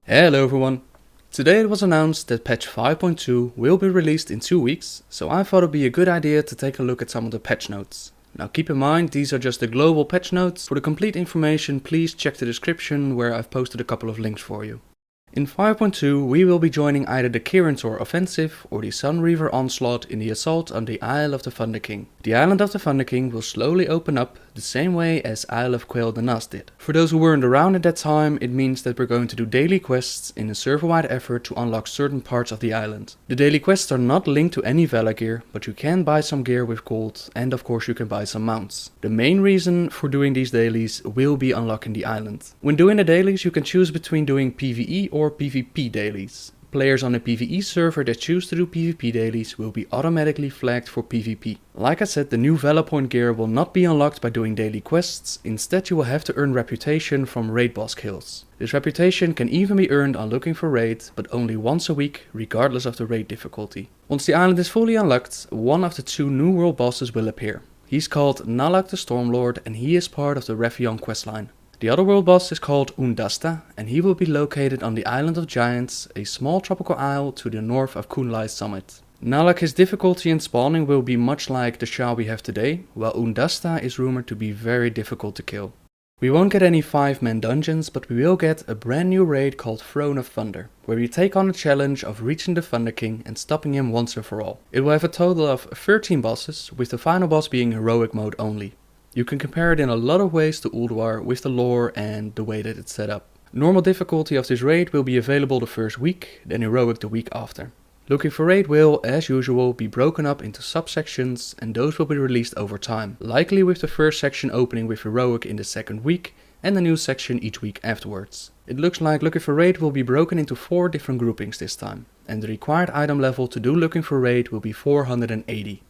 Hello everyone! Today it was announced that patch 5.2 will be released in 2 weeks, so I thought it would be a good idea to take a look at some of the patch notes. Now keep in mind, these are just the global patch notes. For the complete information, please check the description where I've posted a couple of links for you. In 5.2 we will be joining either the Kirin offensive or the Sunreaver onslaught in the assault on the Isle of the Thunder King. The Island of the Thunder King will slowly open up the same way as Isle of Quail the Nas did. For those who weren't around at that time, it means that we're going to do daily quests in a server-wide effort to unlock certain parts of the island. The daily quests are not linked to any Valor gear, but you can buy some gear with gold, and of course you can buy some mounts. The main reason for doing these dailies will be unlocking the island. When doing the dailies you can choose between doing PvE or PvP dailies. Players on a PvE server that choose to do PvP dailies will be automatically flagged for PvP. Like I said, the new Valor point gear will not be unlocked by doing daily quests, instead you will have to earn reputation from raid boss kills. This reputation can even be earned on looking for raid, but only once a week, regardless of the raid difficulty. Once the island is fully unlocked, one of the 2 new world bosses will appear. He's called Nalak the Stormlord and he is part of the Refion questline. The other world boss is called Undasta and he will be located on the Island of Giants, a small tropical isle to the north of Kunlai's summit. Nalak, his difficulty in spawning will be much like the Shah we have today, while Undasta is rumored to be very difficult to kill. We won't get any 5-man dungeons, but we will get a brand new raid called Throne of Thunder, where we take on a challenge of reaching the Thunder King and stopping him once and for all. It will have a total of 13 bosses, with the final boss being heroic mode only. You can compare it in a lot of ways to Ulduar with the lore and the way that it's set up. Normal difficulty of this raid will be available the first week, then heroic the week after. Looking for raid will, as usual, be broken up into subsections and those will be released over time, likely with the first section opening with heroic in the second week and a new section each week afterwards. It looks like Looking for Raid will be broken into 4 different groupings this time, and the required item level to do Looking for Raid will be 480.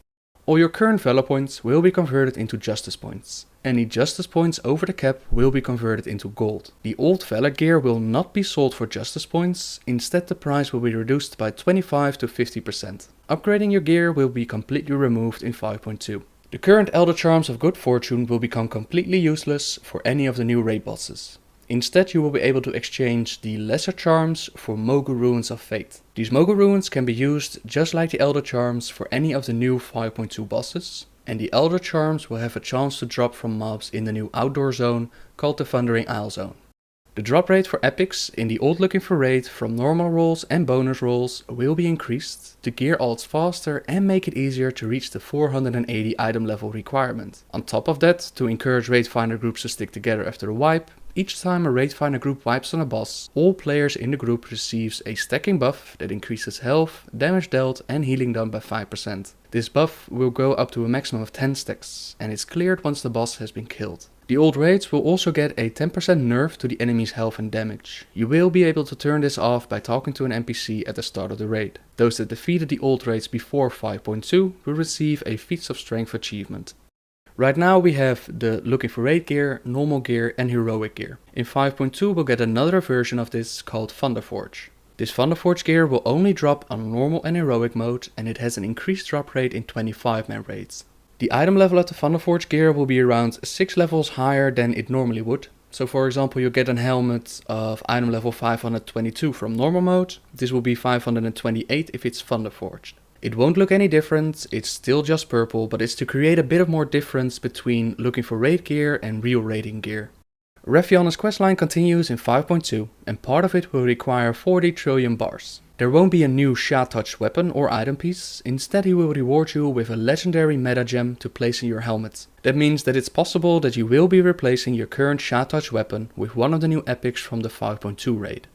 All your current Valor points will be converted into Justice points. Any Justice points over the cap will be converted into gold. The old Valor gear will not be sold for Justice points, instead the price will be reduced by 25 to 50%. Upgrading your gear will be completely removed in 5.2. The current Elder Charms of Good Fortune will become completely useless for any of the new raid bosses. Instead you will be able to exchange the lesser charms for Mogu Ruins of Fate. These Mogu Ruins can be used just like the Elder Charms for any of the new 5.2 bosses, and the Elder Charms will have a chance to drop from mobs in the new outdoor zone called the Thundering Isle Zone. The drop rate for epics in the old Looking for Raid from normal rolls and bonus rolls will be increased to gear alts faster and make it easier to reach the 480 item level requirement. On top of that, to encourage raid finder groups to stick together after a wipe, each time a raid finder group wipes on a boss, all players in the group receives a stacking buff that increases health, damage dealt and healing done by 5%. This buff will go up to a maximum of 10 stacks and is cleared once the boss has been killed. The old raids will also get a 10% nerf to the enemy's health and damage. You will be able to turn this off by talking to an NPC at the start of the raid. Those that defeated the old raids before 5.2 will receive a Feats of Strength achievement. Right now we have the Looking for Raid gear, normal gear and heroic gear. In 5.2 we'll get another version of this called Thunderforge. This Thunderforge gear will only drop on normal and heroic mode and it has an increased drop rate in 25-man raids. The item level of the Thunderforge gear will be around 6 levels higher than it normally would. So for example you'll get a helmet of item level 522 from normal mode. This will be 528 if it's Thunderforged. It won't look any different, it's still just purple, but it's to create a bit of more difference between Looking for Raid gear and real raiding gear. Refion's questline continues in 5.2 and part of it will require 40 trillion bars. There won't be a new Shah Touch weapon or item piece, instead he will reward you with a legendary meta gem to place in your helmet. That means that it's possible that you will be replacing your current Shah Touch weapon with one of the new epics from the 5.2 raid.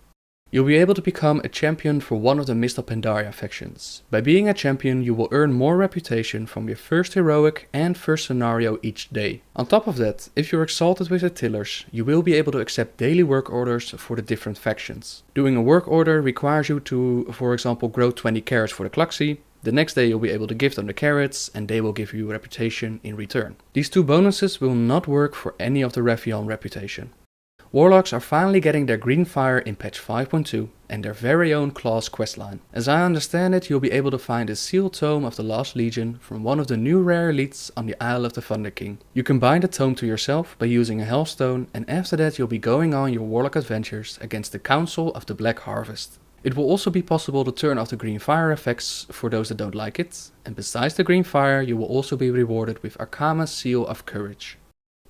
You'll be able to become a champion for one of the Mist of Pandaria factions. By being a champion you will earn more reputation from your first heroic and first scenario each day. On top of that, if you're exalted with the Tillers, you will be able to accept daily work orders for the different factions. Doing a work order requires you to, for example, grow 20 carrots for the Kluxi. The next day you'll be able to give them the carrots and they will give you reputation in return. These two bonuses will not work for any of the Refion reputation. Warlocks are finally getting their green fire in patch 5.2 and their very own class questline. As I understand it, you'll be able to find a sealed tome of the Last Legion from one of the new rare elites on the Isle of the Thunder King. You can bind the tome to yourself by using a Hellstone, and after that you'll be going on your Warlock adventures against the Council of the Black Harvest. It will also be possible to turn off the green fire effects for those that don't like it, and besides the green fire you will also be rewarded with Arkama's Seal of Courage.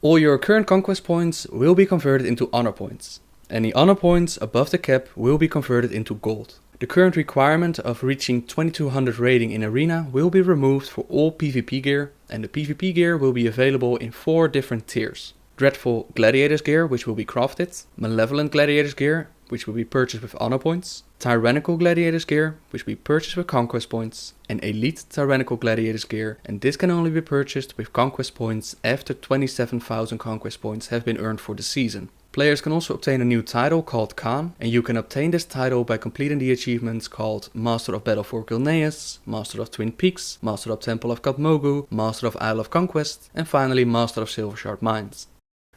All your current conquest points will be converted into honor points. Any honor points above the cap will be converted into gold. The current requirement of reaching 2200 rating in arena will be removed for all PvP gear, and the PvP gear will be available in 4 different tiers. Dreadful Gladiators gear, which will be crafted, Malevolent Gladiators gear, which will be purchased with honor points, Tyrannical Gladiators gear, which will be purchased with conquest points, and Elite Tyrannical Gladiators gear, and this can only be purchased with conquest points after 27,000 conquest points have been earned for the season. Players can also obtain a new title called Khan, and you can obtain this title by completing the achievements called Master of Battle for Gilneas, Master of Twin Peaks, Master of Temple of Katmogu, Master of Isle of Conquest, and finally Master of Silvershard Mines.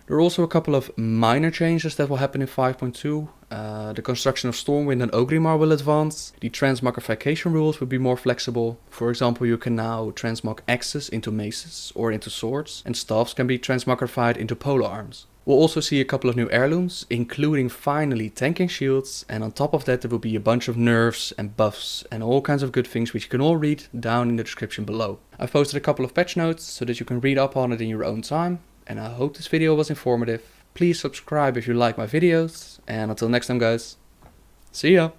There are also a couple of minor changes that will happen in 5.2. The construction of Stormwind and Ogrimmar will advance. The transmogrification rules will be more flexible. For example, you can now transmog axes into maces or into swords, and staffs can be transmogrified into pole arms. We'll also see a couple of new heirlooms, including finally tanking shields, and on top of that there will be a bunch of nerfs and buffs and all kinds of good things which you can all read down in the description below. I've posted a couple of patch notes so that you can read up on it in your own time. And I hope this video was informative. Please subscribe if you like my videos, and until next time guys, see ya!